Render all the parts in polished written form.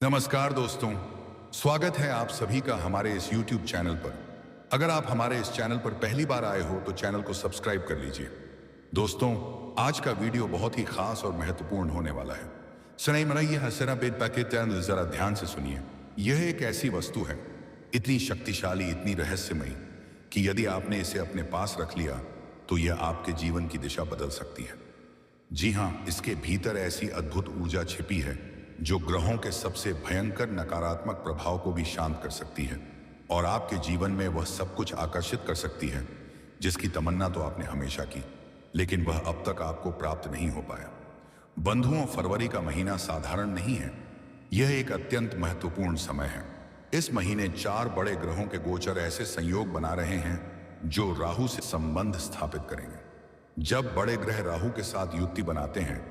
नमस्कार दोस्तों, स्वागत है आप सभी का हमारे इस YouTube चैनल पर। अगर आप हमारे इस चैनल पर पहली बार आए हो तो चैनल को सब्सक्राइब कर लीजिए। दोस्तों, आज का वीडियो बहुत ही खास और महत्वपूर्ण होने वाला है। सुनाई मनाइए हसरा बेद पैकेट जरा ध्यान से सुनिए। यह एक ऐसी वस्तु है, इतनी शक्तिशाली, इतनी रहस्यमयी कि यदि आपने इसे अपने पास रख लिया तो यह आपके जीवन की दिशा बदल सकती है। जी हाँ, इसके भीतर ऐसी अद्भुत ऊर्जा छिपी है जो ग्रहों के सबसे भयंकर नकारात्मक प्रभाव को भी शांत कर सकती है और आपके जीवन में वह सब कुछ आकर्षित कर सकती है जिसकी तमन्ना तो आपने हमेशा की, लेकिन वह अब तक आपको प्राप्त नहीं हो पाया। बंधुओं, फरवरी का महीना साधारण नहीं है। यह एक अत्यंत महत्वपूर्ण समय है। इस महीने 4 बड़े ग्रहों के गोचर ऐसे संयोग बना रहे हैं जो राहु से संबंध स्थापित करेंगे। जब बड़े ग्रह राहु के साथ युति बनाते हैं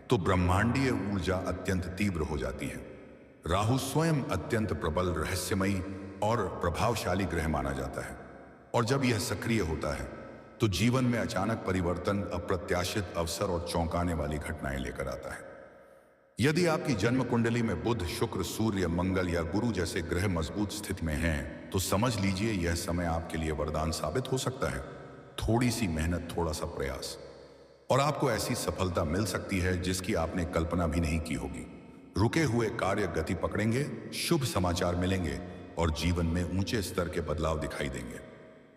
तो ब्रह्मांडीय ऊर्जा अत्यंत तीव्र हो जाती है। राहु स्वयं अत्यंत प्रबल, रहस्यमयी और प्रभावशाली ग्रह माना जाता है और जब यह सक्रिय होता है तो जीवन में अचानक परिवर्तन, अप्रत्याशित अवसर और चौंकाने वाली घटनाएं लेकर आता है। यदि आपकी जन्म कुंडली में बुध, शुक्र, सूर्य, मंगल या गुरु जैसे ग्रह मजबूत स्थिति में हैं तो समझ लीजिए यह समय आपके लिए वरदान साबित हो सकता है। थोड़ी सी मेहनत, थोड़ा सा प्रयास और आपको ऐसी सफलता मिल सकती है जिसकी आपने कल्पना भी नहीं की होगी। रुके हुए कार्य गति पकड़ेंगे, शुभ समाचार मिलेंगे और जीवन में ऊंचे स्तर के बदलाव दिखाई देंगे।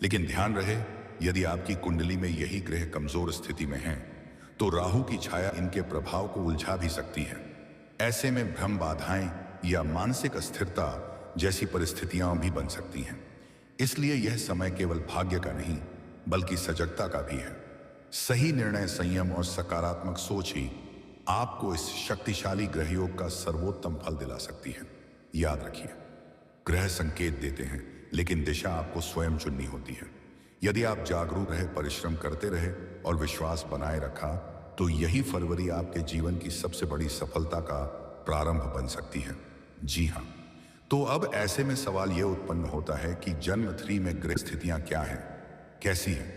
लेकिन ध्यान रहे, यदि आपकी कुंडली में यही ग्रह कमजोर स्थिति में हैं तो राहु की छाया इनके प्रभाव को उलझा भी सकती है। ऐसे में भ्रम, बाधाएं या मानसिक अस्थिरता जैसी परिस्थितियां भी बन सकती हैं। इसलिए यह समय केवल भाग्य का नहीं बल्कि सजगता का भी है। सही निर्णय, संयम और सकारात्मक सोच ही आपको इस शक्तिशाली ग्रहयोग का सर्वोत्तम फल दिला सकती है। याद रखिए, ग्रह संकेत देते हैं लेकिन दिशा आपको स्वयं चुननी होती है। यदि आप जागरूक रहे, परिश्रम करते रहे और विश्वास बनाए रखा तो यही फरवरी आपके जीवन की सबसे बड़ी सफलता का प्रारंभ बन सकती है। जी हाँ, तो अब ऐसे में सवाल यह उत्पन्न होता है कि जन्म 3 में ग्रह स्थितियां क्या हैं, कैसी हैं?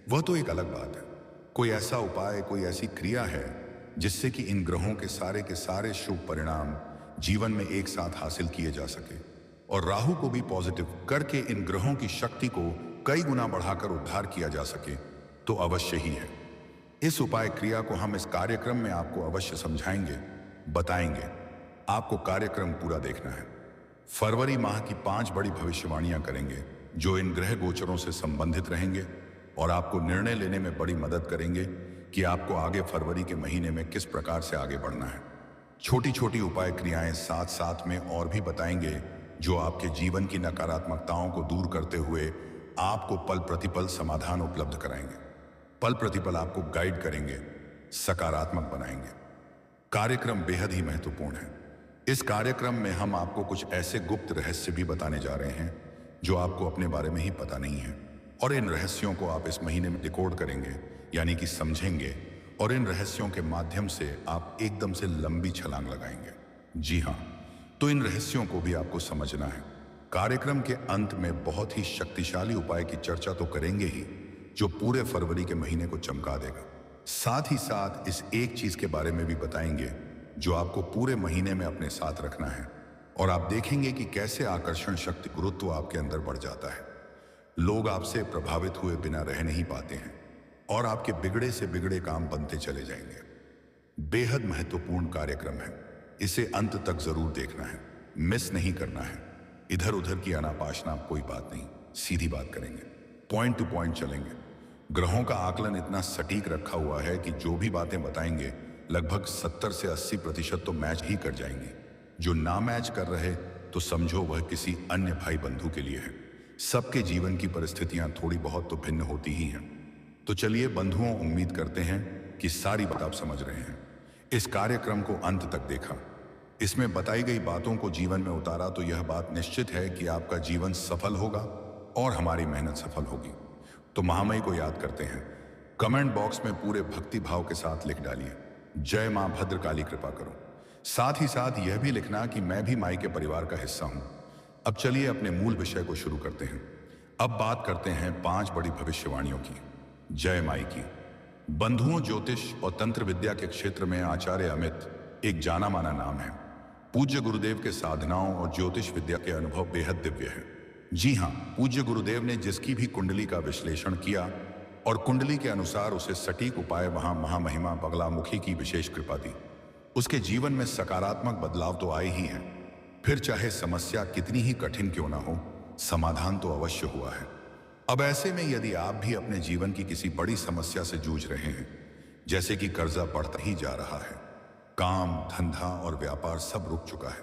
वह तो एक अलग बात है। कोई ऐसा उपाय, कोई ऐसी क्रिया है जिससे कि इन ग्रहों के सारे शुभ परिणाम जीवन में एक साथ हासिल किए जा सके और राहु को भी पॉजिटिव करके इन ग्रहों की शक्ति को कई गुना बढ़ाकर उद्धार किया जा सके, तो अवश्य ही है। इस उपाय क्रिया को हम इस कार्यक्रम में आपको अवश्य समझाएंगे, बताएंगे। आपको कार्यक्रम पूरा देखना है। फरवरी माह की 5 बड़ी भविष्यवाणियां करेंगे जो इन ग्रह गोचरों से संबंधित रहेंगे और आपको निर्णय लेने में बड़ी मदद करेंगे कि आपको आगे फरवरी के महीने में किस प्रकार से आगे बढ़ना है। छोटी छोटी उपाय क्रियाएं साथ साथ में और भी बताएंगे जो आपके जीवन की नकारात्मकताओं को दूर करते हुए आपको पल प्रतिपल समाधान उपलब्ध कराएंगे। पल प्रतिपल आपको गाइड करेंगे, सकारात्मक बनाएंगे। कार्यक्रम बेहद ही महत्वपूर्ण है। इस कार्यक्रम में हम आपको कुछ ऐसे गुप्त रहस्य भी बताने जा रहे हैं जो आपको अपने बारे में ही पता नहीं है और इन रहस्यों को आप इस महीने में डिकोड करेंगे, यानी कि समझेंगे और इन रहस्यों के माध्यम से आप एकदम से लंबी छलांग लगाएंगे। जी हाँ, तो इन रहस्यों को भी आपको समझना है। कार्यक्रम के अंत में बहुत ही शक्तिशाली उपाय की चर्चा तो करेंगे ही जो पूरे फरवरी के महीने को चमका देगा। साथ ही साथ इस एक चीज के बारे में भी बताएंगे जो आपको पूरे महीने में अपने साथ रखना है और आप देखेंगे कि कैसे आकर्षण शक्ति, गुरुत्व आपके अंदर बढ़ जाता है। लोग आपसे प्रभावित हुए बिना रह नहीं पाते हैं और आपके बिगड़े से बिगड़े काम बनते चले जाएंगे। बेहद महत्वपूर्ण कार्यक्रम है, इसे अंत तक जरूर देखना है, मिस नहीं करना है। इधर उधर की अनापाशना कोई बात नहीं, सीधी बात करेंगे, पॉइंट टू पॉइंट चलेंगे। ग्रहों का आकलन इतना सटीक रखा हुआ है कि जो भी बातें बताएंगे लगभग 70 से 80% तो मैच ही कर जाएंगे। जो ना मैच कर रहे तो समझो वह किसी अन्य भाई बंधु के लिए है। सबके जीवन की परिस्थितियां थोड़ी बहुत तो भिन्न होती ही हैं। तो चलिए बंधुओं, उम्मीद करते हैं कि सारी बात आप समझ रहे हैं। इस कार्यक्रम को अंत तक देखा, इसमें बताई गई बातों को जीवन में उतारा तो यह बात निश्चित है कि आपका जीवन सफल होगा और हमारी मेहनत सफल होगी। तो महामयी को याद करते हैं। कमेंट बॉक्स में पूरे भक्ति भाव के साथ लिख डालिए, जय मां भद्रकाली कृपा करो। साथ ही साथ यह भी लिखना कि मैं भी माई के परिवार का हिस्सा हूं। अब चलिए अपने मूल विषय को शुरू करते हैं। अब बात करते हैं 5 बड़ी भविष्यवाणियों की। जय माई की। बंधुओं, ज्योतिष और तंत्र विद्या के क्षेत्र में आचार्य अमित एक जाना माना नाम है। पूज्य गुरुदेव के साधनाओं और ज्योतिष विद्या के अनुभव बेहद दिव्य है। जी हाँ, पूज्य गुरुदेव ने जिसकी भी कुंडली का विश्लेषण किया और कुंडली के अनुसार उसे सटीक उपाय वहां महामहिमा बगलामुखी की विशेष कृपा दी, उसके जीवन में सकारात्मक बदलाव तो आए ही हैं। फिर चाहे समस्या कितनी ही कठिन क्यों ना हो, समाधान तो अवश्य हुआ है। अब ऐसे में यदि आप भी अपने जीवन की किसी बड़ी समस्या से जूझ रहे हैं, जैसे कि कर्जा बढ़ता ही जा रहा है, काम धंधा और व्यापार सब रुक चुका है,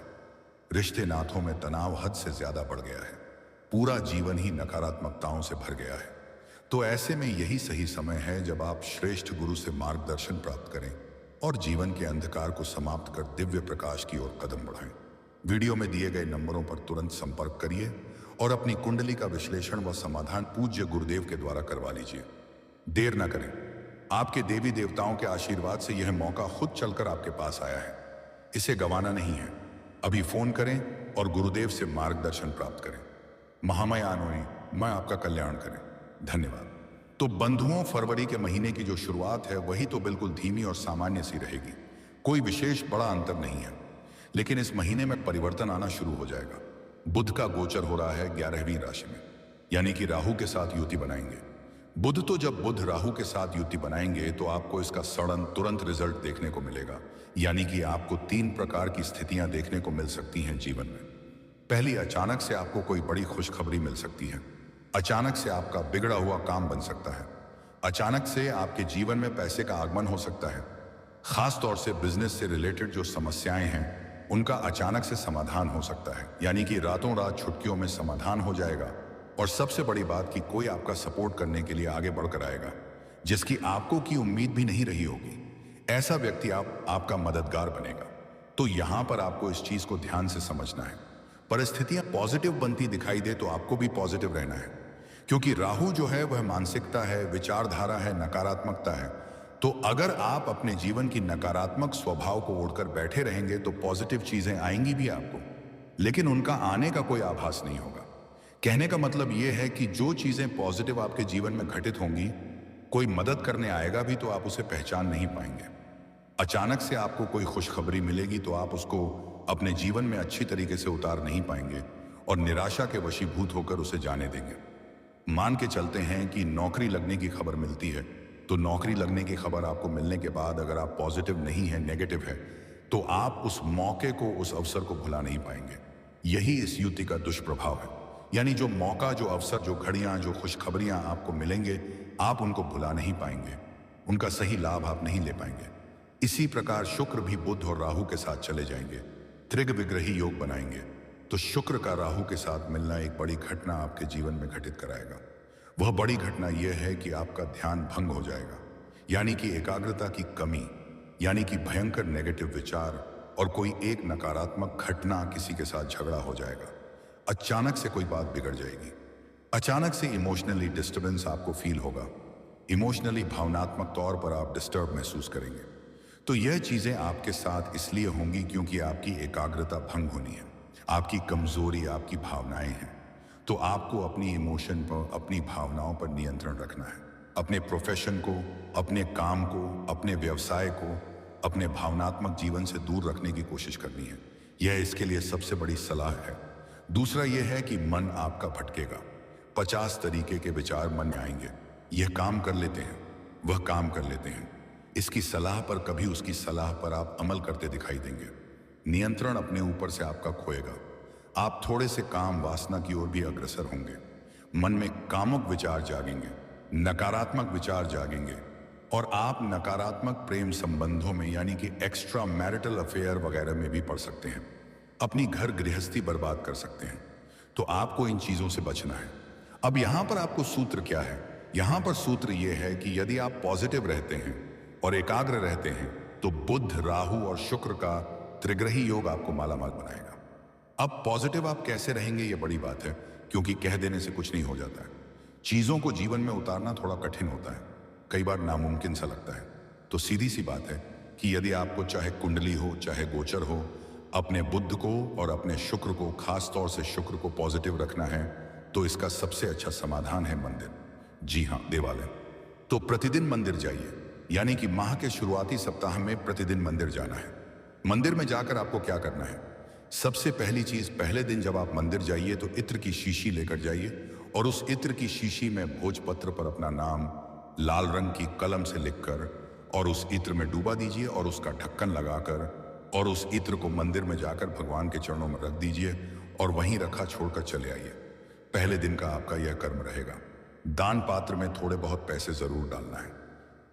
रिश्ते नातों में तनाव हद से ज्यादा बढ़ गया है, पूरा जीवन ही नकारात्मकताओं से भर गया है, तो ऐसे में यही सही समय है जब आप श्रेष्ठ गुरु से मार्गदर्शन प्राप्त करें और जीवन के अंधकार को समाप्त कर दिव्य प्रकाश की ओर कदम बढ़ाएं। वीडियो में दिए गए नंबरों पर तुरंत संपर्क करिए और अपनी कुंडली का विश्लेषण व समाधान पूज्य गुरुदेव के द्वारा करवा लीजिए। देर न करें, आपके देवी देवताओं के आशीर्वाद से यह मौका खुद चलकर आपके पास आया है, इसे गंवाना नहीं है। अभी फोन करें और गुरुदेव से मार्गदर्शन प्राप्त करें। महामयानोई मैं आपका कल्याण करें। धन्यवाद। तो बंधुओं, फरवरी के महीने की जो शुरुआत है वही तो बिल्कुल धीमी और सामान्य सी रहेगी, कोई विशेष बड़ा अंतर नहीं है। लेकिन इस महीने में परिवर्तन आना शुरू हो जाएगा। बुध का गोचर हो रहा है 11वीं राशि में, यानी कि राहु के साथ युति बनाएंगे। जब बुध राहु के साथ युति बनाएंगे तो आपको इसका सडन तुरंत रिजल्ट देखने को मिलेगा, यानी कि आपको 3 प्रकार की स्थितियां देखने को मिल सकती हैं जीवन में। पहली, अचानक से आपको कोई बड़ी खुशखबरी मिल सकती है। अचानक से आपका बिगड़ा हुआ काम बन सकता है। अचानक से आपके जीवन में पैसे का आगमन हो सकता है। खास तौर से बिजनेस से रिलेटेड जो समस्याएं हैं उनका अचानक से समाधान हो सकता है, यानी कि रातों रात छुट्टियों में समाधान हो जाएगा। और सबसे बड़ी बात कि कोई आपका सपोर्ट करने के लिए आगे बढ़कर आएगा, जिसकी आपको की उम्मीद भी नहीं रही होगी। ऐसा व्यक्ति आपका मददगार बनेगा। तो यहां पर आपको इस चीज को ध्यान से समझना है। परिस्थितियां पॉजिटिव बनती दिखाई दे तो आपको भी पॉजिटिव रहना है, क्योंकि राहु जो है वह मानसिकता है, विचारधारा है, नकारात्मकता है। तो अगर आप अपने जीवन की नकारात्मक स्वभाव को ओढ़कर बैठे रहेंगे तो पॉजिटिव चीजें आएंगी भी आपको, लेकिन उनका आने का कोई आभास नहीं होगा। कहने का मतलब यह है कि जो चीजें पॉजिटिव आपके जीवन में घटित होंगी, कोई मदद करने आएगा भी तो आप उसे पहचान नहीं पाएंगे। अचानक से आपको कोई खुशखबरी मिलेगी तो आप उसको अपने जीवन में अच्छी तरीके से उतार नहीं पाएंगे और निराशा के वशीभूत होकर उसे जाने देंगे। मान के चलते हैं कि नौकरी लगने की खबर मिलती है, तो नौकरी लगने की खबर आपको मिलने के बाद अगर आप पॉजिटिव नहीं है, नेगेटिव है, तो आप उस मौके को, उस अवसर को भुला नहीं पाएंगे। यही इस युति का दुष्प्रभाव है, यानी जो मौका, जो अवसर, जो घड़ियां, जो खुशखबरियां आपको मिलेंगे, आप उनको भुला नहीं पाएंगे, उनका सही लाभ आप नहीं ले पाएंगे। इसी प्रकार शुक्र भी बुध और राहु के साथ चले जाएंगे, त्रिग विग्रही योग बनाएंगे। तो शुक्र का राहु के साथ मिलना एक बड़ी घटना आपके जीवन में घटित कराएगा। वह बड़ी घटना यह है कि आपका ध्यान भंग हो जाएगा, यानी कि एकाग्रता की कमी, यानी कि भयंकर नेगेटिव विचार और कोई एक नकारात्मक घटना, किसी के साथ झगड़ा हो जाएगा। अचानक से कोई बात बिगड़ जाएगी। अचानक से इमोशनली डिस्टर्बेंस आपको फील होगा। इमोशनली, भावनात्मक तौर पर आप डिस्टर्ब महसूस करेंगे। तो यह चीजें आपके साथ इसलिए होंगी क्योंकि आपकी एकाग्रता भंग होनी है, आपकी कमजोरी आपकी भावनाएं हैं। तो आपको अपनी इमोशन पर, अपनी भावनाओं पर नियंत्रण रखना है। अपने प्रोफेशन को, अपने काम को, अपने व्यवसाय को, अपने भावनात्मक जीवन से दूर रखने की कोशिश करनी है। यह इसके लिए सबसे बड़ी सलाह है। दूसरा यह है कि मन आपका भटकेगा। 50 तरीके के विचार मन में आएंगे। यह काम कर लेते हैं, वह काम कर लेते हैं, इसकी सलाह पर, कभी उसकी सलाह पर आप अमल करते दिखाई देंगे। नियंत्रण अपने ऊपर से आपका खोएगा। आप थोड़े से काम वासना की ओर भी अग्रसर होंगे। मन में कामुक विचार जागेंगे, नकारात्मक विचार जागेंगे और आप नकारात्मक प्रेम संबंधों में, यानी कि एक्स्ट्रा मैरिटल अफेयर वगैरह में भी पड़ सकते हैं। अपनी घर गृहस्थी बर्बाद कर सकते हैं। तो आपको इन चीजों से बचना है। अब यहां पर आपको सूत्र क्या है? यहां पर सूत्र यह है कि यदि आप पॉजिटिव रहते हैं और एकाग्र रहते हैं तो बुध, राहु और शुक्र का त्रिग्रही योग आपको मालामाल बनाएगा। अब पॉजिटिव आप कैसे रहेंगे, यह बड़ी बात है, क्योंकि कह देने से कुछ नहीं हो जाता है। चीजों को जीवन में उतारना थोड़ा कठिन होता है, कई बार नामुमकिन सा लगता है। तो सीधी सी बात है कि यदि आपको चाहे कुंडली हो, चाहे गोचर हो, अपने बुध को और अपने शुक्र को, खास तौर से शुक्र को पॉजिटिव रखना है, तो इसका सबसे अच्छा समाधान है मंदिर। जी हाँ, देवालय। तो प्रतिदिन मंदिर जाइए, यानी कि माह के शुरुआती सप्ताह में प्रतिदिन मंदिर जाना है। मंदिर में जाकर आपको क्या करना है? सबसे पहली चीज, पहले दिन जब आप मंदिर जाइए तो इत्र की शीशी लेकर जाइए और उस इत्र की शीशी में भोजपत्र पर अपना नाम लाल रंग की कलम से लिखकर और उस इत्र में डूबा दीजिए और उसका ढक्कन लगाकर और उस इत्र को मंदिर में जाकर भगवान के चरणों में रख दीजिए और वहीं रखा छोड़कर चले आइए। पहले दिन का आपका यह कर्म रहेगा। दान पात्र में थोड़े बहुत पैसे जरूर डालना है।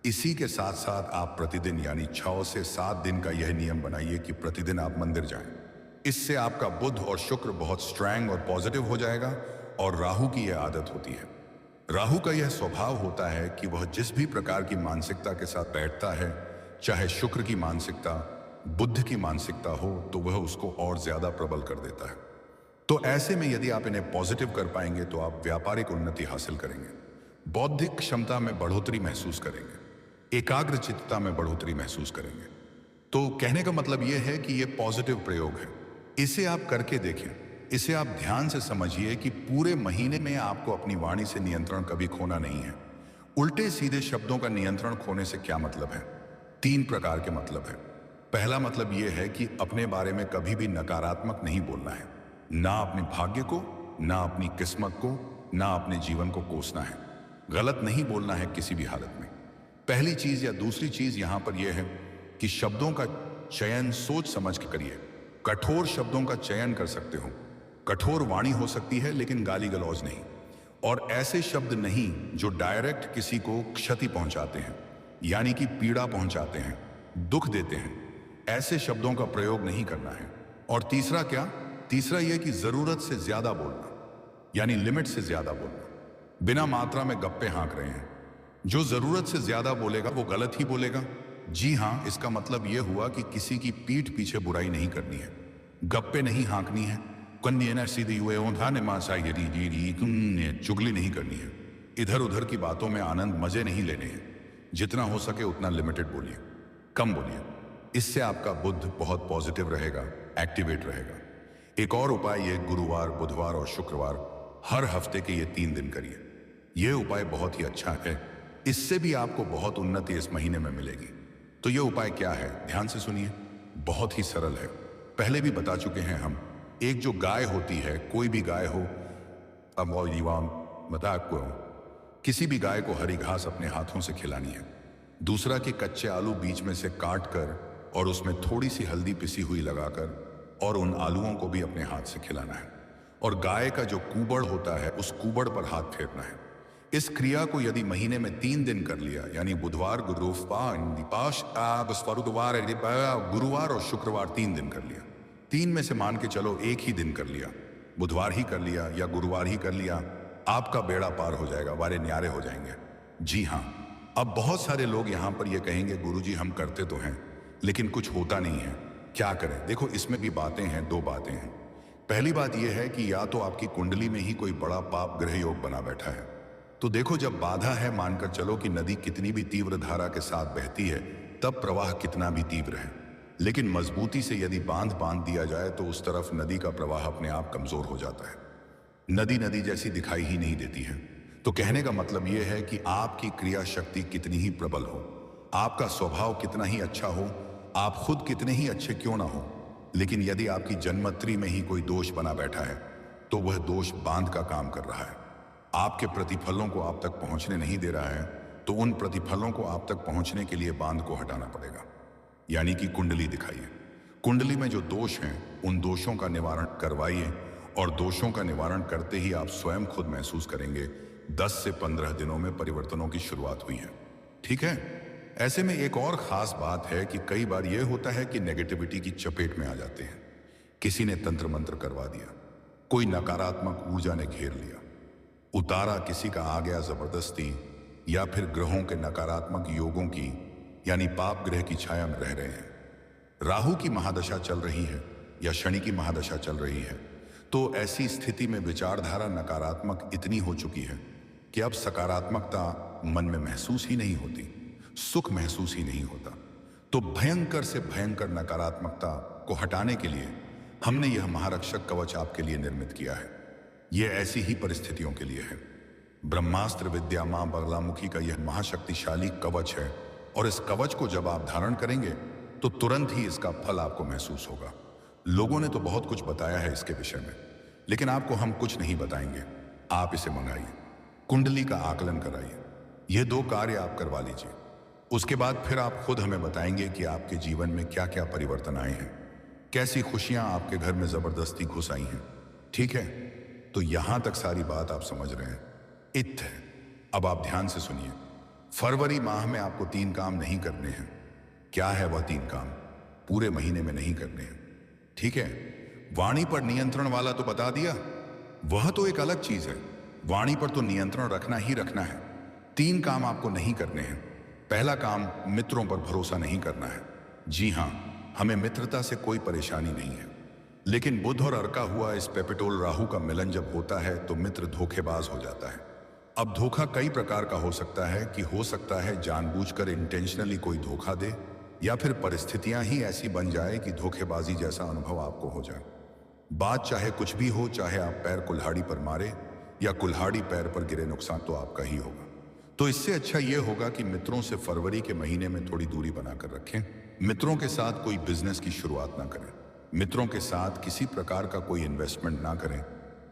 इसी के साथ साथ आप प्रतिदिन यानी 6 से 7 दिन का यह नियम बनाइए कि प्रतिदिन आप मंदिर जाएं। इससे आपका बुध और शुक्र बहुत स्ट्रैंग और पॉजिटिव हो जाएगा। और राहु की यह आदत होती है, राहु का यह स्वभाव होता है कि वह जिस भी प्रकार की मानसिकता के साथ बैठता है, चाहे शुक्र की मानसिकता, बुध की मानसिकता हो, तो वह उसको और ज्यादा प्रबल कर देता है। तो ऐसे में यदि आप इन्हें पॉजिटिव कर पाएंगे तो आप व्यापारिक उन्नति हासिल करेंगे, बौद्धिक क्षमता में बढ़ोतरी महसूस करेंगे, एकाग्र चित्तता में बढ़ोतरी महसूस करेंगे। तो कहने का मतलब यह है कि यह पॉजिटिव प्रयोग है। इसे आप करके देखें, इसे आप ध्यान से समझिए कि पूरे महीने में आपको अपनी वाणी से नियंत्रण कभी खोना नहीं है। उल्टे सीधे शब्दों का नियंत्रण खोने से क्या मतलब है? 3 प्रकार के मतलब है। पहला मतलब यह है कि अपने बारे में कभी भी नकारात्मक नहीं बोलना है, ना अपने भाग्य को, ना अपनी किस्मत को, ना अपने जीवन को कोसना है। गलत नहीं बोलना है किसी भी हालत में। पहली चीज या दूसरी चीज यहां पर यह है कि शब्दों का चयन सोच समझ के करिए। कठोर शब्दों का चयन कर सकते हो, कठोर वाणी हो सकती है लेकिन गाली गलौज नहीं, और ऐसे शब्द नहीं जो डायरेक्ट किसी को क्षति पहुंचाते हैं, यानी कि पीड़ा पहुंचाते हैं, दुख देते हैं। ऐसे शब्दों का प्रयोग नहीं करना है। और तीसरा क्या? तीसरा यह कि जरूरत से ज्यादा बोलना, यानी लिमिट से ज्यादा बोलना। बिना मात्रा में गप्पे हाँक रहे हैं। जो जरूरत से ज्यादा बोलेगा वो गलत ही बोलेगा। जी हां, इसका मतलब यह हुआ कि किसी की पीठ पीछे बुराई नहीं करनी है, गप्पे नहीं हाँकनी है, सीधी हुए चुगली नहीं करनी है, इधर उधर की बातों में आनंद मजे नहीं लेने हैं। जितना हो सके उतना लिमिटेड बोलिए, कम बोलिए। इससे आपका बुद्ध बहुत पॉजिटिव रहेगा, एक्टिवेट रहेगा। एक और उपाय ये, गुरुवार, बुधवार और शुक्रवार हर हफ्ते के ये 3 दिन करिए। यह उपाय बहुत ही अच्छा है। इससे भी आपको बहुत उन्नति इस महीने में मिलेगी। तो यह उपाय क्या है, ध्यान से सुनिए। बहुत ही सरल है, पहले भी बता चुके हैं हम। एक जो गाय होती है, कोई भी गाय हो, किसी भी गाय को हरी घास अपने हाथों से खिलानी है। दूसरा कि कच्चे आलू बीच में से काट कर और उसमें थोड़ी सी हल्दी पिसी हुई लगाकर और उन आलूओं को भी अपने हाथ से खिलाना है। और गाय का जो कूबड़ होता है, उस कूबड़ पर हाथ फेरना है। इस क्रिया को यदि महीने में 3 दिन कर लिया, यानी बुधवार, गुरुवार और शुक्रवार 3 दिन कर लिया, 3 में से मान के चलो 1 ही दिन कर लिया, बुधवार ही कर लिया या गुरुवार ही कर लिया, आपका बेड़ा पार हो जाएगा, वारे न्यारे हो जाएंगे। जी हाँ। अब बहुत सारे लोग यहां पर ये कहेंगे, गुरुजी हम करते तो हैं लेकिन कुछ होता नहीं है, क्या करें? देखो, इसमें भी बातें हैं, 2 बातें हैं। पहली बात यह है कि या तो आपकी कुंडली में ही कोई बड़ा पाप ग्रह योग बना बैठा है। तो देखो, जब बाधा है, मानकर चलो कि नदी कितनी भी तीव्र धारा के साथ बहती है, तब प्रवाह कितना भी तीव्र है, लेकिन मजबूती से यदि बांध दिया जाए तो उस तरफ नदी का प्रवाह अपने आप कमजोर हो जाता है। नदी जैसी दिखाई ही नहीं देती है। तो कहने का मतलब यह है कि आपकी क्रिया शक्ति कितनी ही प्रबल हो, आपका स्वभाव कितना ही अच्छा हो, आप खुद कितने ही अच्छे क्यों ना हो, लेकिन यदि आपकी जन्मत्री में ही कोई दोष बना बैठा है तो वह दोष बांध का काम कर रहा है, आपके प्रतिफलों को आप तक पहुंचने नहीं दे रहा है। तो उन प्रतिफलों को आप तक पहुंचने के लिए बांध को हटाना पड़ेगा, यानी कि कुंडली दिखाइए। कुंडली में जो दोष हैं, उन दोषों का निवारण करवाइए, और दोषों का निवारण करते ही आप स्वयं खुद महसूस करेंगे 10 से 15 दिनों में परिवर्तनों की शुरुआत हुई है। ठीक है। ऐसे में एक और खास बात है कि कई बार यह होता है कि नेगेटिविटी की चपेट में आ जाते हैं। किसी ने तंत्र मंत्र करवा दिया, कोई नकारात्मक ऊर्जा ने घेर लिया, उतारा किसी का आ गया जबरदस्ती, या फिर ग्रहों के नकारात्मक योगों की यानी पाप ग्रह की छाया में रह रहे हैं। राहु की महादशा चल रही है या शनि की महादशा चल रही है, तो ऐसी स्थिति में विचारधारा नकारात्मक इतनी हो चुकी है कि अब सकारात्मकता मन में महसूस ही नहीं होती, सुख महसूस ही नहीं होता। तो भयंकर से भयंकर नकारात्मकता को हटाने के लिए हमने यह महारक्षक कवच आपके लिए निर्मित किया है। यह ऐसी ही परिस्थितियों के लिए है। ब्रह्मास्त्र विद्या मां बगलामुखी का यह महाशक्तिशाली कवच है, और इस कवच को जब आप धारण करेंगे तो तुरंत ही इसका फल आपको महसूस होगा। लोगों ने तो बहुत कुछ बताया है इसके विषय में, लेकिन आपको हम कुछ नहीं बताएंगे। आप इसे मंगाइए, कुंडली का आकलन कराइए, ये 2 कार्य आप करवा लीजिए। उसके बाद फिर आप खुद हमें बताएंगे कि आपके जीवन में क्या क्या परिवर्तन आए हैं, कैसी खुशियां आपके घर में जबरदस्ती घुस आई हैं। ठीक है, तो यहां तक सारी बात आप समझ रहे हैं। इत है। अब आप ध्यान से सुनिए। फरवरी माह में आपको 3 काम नहीं करने हैं। क्या है वह 3 काम? पूरे महीने में नहीं करने हैं। ठीक है, वाणी पर नियंत्रण वाला तो बता दिया, वह तो एक अलग चीज है। वाणी पर तो नियंत्रण रखना ही रखना है। 3 काम आपको नहीं करने हैं। पहला काम, मित्रों पर भरोसा नहीं करना है। जी हां, हमें मित्रता से कोई परेशानी नहीं है, लेकिन बुध और अर्का हुआ इस पेपिटोल राहु का मिलन जब होता है तो मित्र धोखेबाज हो जाता है। अब धोखा कई प्रकार का हो सकता है कि हो सकता है जानबूझकर इंटेंशनली कोई धोखा दे, या फिर परिस्थितियां ही ऐसी बन जाए कि धोखेबाजी जैसा अनुभव आपको हो जाए। बात चाहे कुछ भी हो, चाहे आप पैर कुल्हाड़ी पर मारे या कुल्हाड़ी पैर पर गिरे, नुकसान तो आपका ही होगा। तो इससे अच्छा यह होगा कि मित्रों से फरवरी के महीने में थोड़ी दूरी बनाकर रखें। मित्रों के साथ कोई बिजनेस की शुरुआत ना करें, मित्रों के साथ किसी प्रकार का कोई इन्वेस्टमेंट ना करें,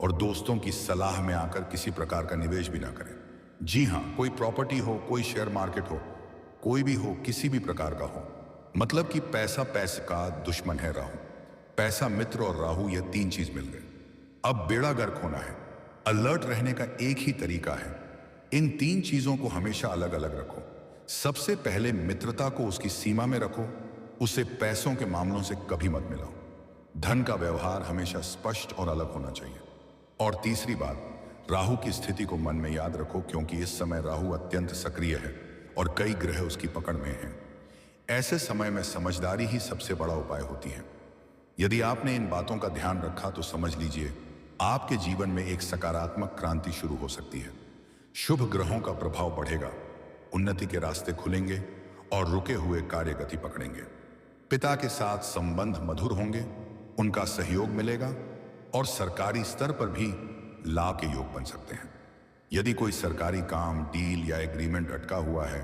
और दोस्तों की सलाह में आकर किसी प्रकार का निवेश भी ना करें। जी हाँ, कोई प्रॉपर्टी हो, कोई शेयर मार्केट हो, कोई भी हो, किसी भी प्रकार का हो। मतलब कि पैसा पैसे का दुश्मन है राहु। पैसा, मित्र और राहु, यह 3 चीज मिल गए। अब बेड़ा गर्क होना है। अलर्ट रहने का एक ही तरीका है, इन 3 चीजों को हमेशा अलग अलग रखो। सबसे पहले मित्रता को उसकी सीमा में रखो, उसे पैसों के मामलों से कभी मत मिलाओ। धन का व्यवहार हमेशा स्पष्ट और अलग होना चाहिए। और तीसरी बात, राहु की स्थिति को मन में याद रखो, क्योंकि इस समय राहु अत्यंत सक्रिय है और कई ग्रह उसकी पकड़ में हैं। ऐसे समय में समझदारी ही सबसे बड़ा उपाय होती है। यदि आपने इन बातों का ध्यान रखा तो समझ लीजिए आपके जीवन में एक सकारात्मक क्रांति शुरू हो सकती है। शुभ ग्रहों का प्रभाव बढ़ेगा, उन्नति के रास्ते खुलेंगे और रुके हुए कार्य गति पकड़ेंगे। पिता के साथ संबंध मधुर होंगे, उनका सहयोग मिलेगा और सरकारी स्तर पर भी लाभ के योग बन सकते हैं। यदि कोई सरकारी काम, डील या एग्रीमेंट अटका हुआ है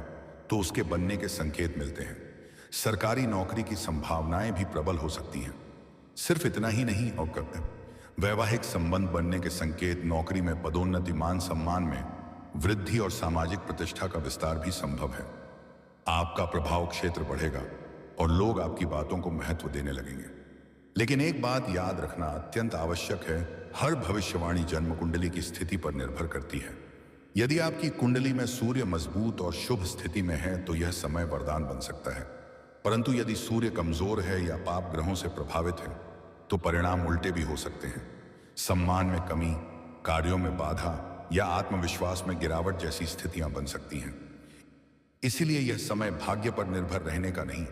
तो उसके बनने के संकेत मिलते हैं। सरकारी नौकरी की संभावनाएं भी प्रबल हो सकती हैं। सिर्फ इतना ही नहीं, और वैवाहिक संबंध बनने के संकेत, नौकरी में पदोन्नति, मान सम्मान में वृद्धि और सामाजिक प्रतिष्ठा का विस्तार भी संभव है। आपका प्रभाव क्षेत्र बढ़ेगा और लोग आपकी बातों को महत्व देने लगेंगे। लेकिन एक बात याद रखना अत्यंत आवश्यक है, हर भविष्यवाणी जन्म कुंडली की स्थिति पर निर्भर करती है। यदि आपकी कुंडली में सूर्य मजबूत और शुभ स्थिति में है तो यह समय वरदान बन सकता है, परंतु यदि सूर्य कमजोर है या पाप ग्रहों से प्रभावित है तो परिणाम उल्टे भी हो सकते हैं। सम्मान में कमी, कार्यों में बाधा या आत्मविश्वास में गिरावट जैसी स्थितियां बन सकती हैं। इसीलिए यह समय भाग्य पर निर्भर रहने का नहीं,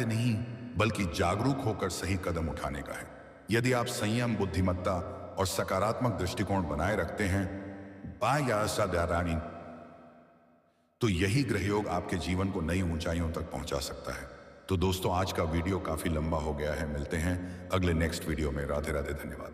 नहीं, बल्कि जागरूक होकर सही कदम उठाने का है। यदि आप संयम, बुद्धिमत्ता और सकारात्मक दृष्टिकोण बनाए रखते हैं तो यही ग्रहयोग आपके जीवन को नई ऊंचाइयों तक पहुंचा सकता है। तो दोस्तों, आज का वीडियो काफी लंबा हो गया है। मिलते हैं अगले नेक्स्ट वीडियो में। राधे राधे, धन्यवाद।